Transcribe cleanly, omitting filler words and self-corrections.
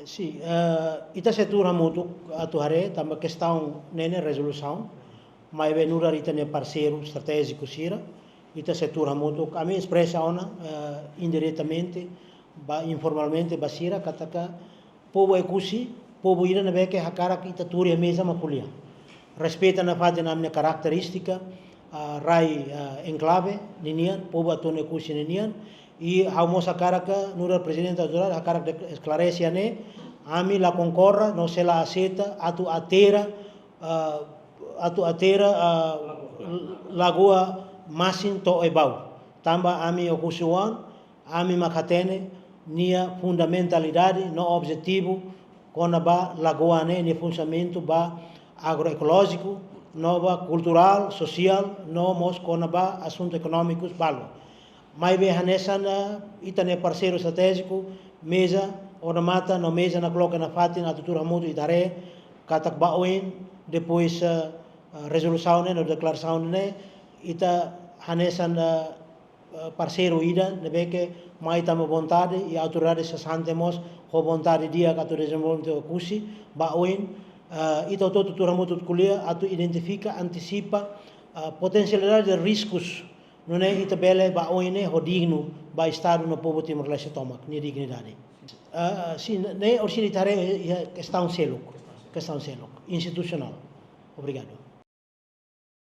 Sim, ita setor muito atuare também questão nene resolução, mas bem nura ita ne parceiro estratégico sira, ita setor muito a mim expressa ona indiretamente, informalmente basira kataka povo ekusi, povo ira na beke hakara ita turi a mesa makulia. Respeita na fade na minha característica, rai enclave ninian, povo atone ekusi ninian, e a moça caraca nura presidente autoral a caraca esclarece ne ami la concorra no se la aceita atu atera lagoa masin to ebau tamba ami okusuan ami makatene nia fundamentalidade no objetivo kona ba lagoa ne funcionamento ba agroecológico nova cultural social no mos kona ba assuntos econômicos balo. Mas bem nessa ita ne parceiro estratégico mesa ora mata no mesa na coloca na fatin a tutura muito itare katak baoin depois resolução ne no declaração ne ita nessa parceiro ida ne beke mai tamo vontade e autoridades se santemos com vontade dia que tu desenvolvimento kusi baoin ita todo tutura muito kulia atu identifica antecipa potencialidade de riscos não é ita bele ba oine hodigno ba estado no povo Timor-Leste tomak ni dignidade sim ne orsinitare questão seluk institucional. Obrigado.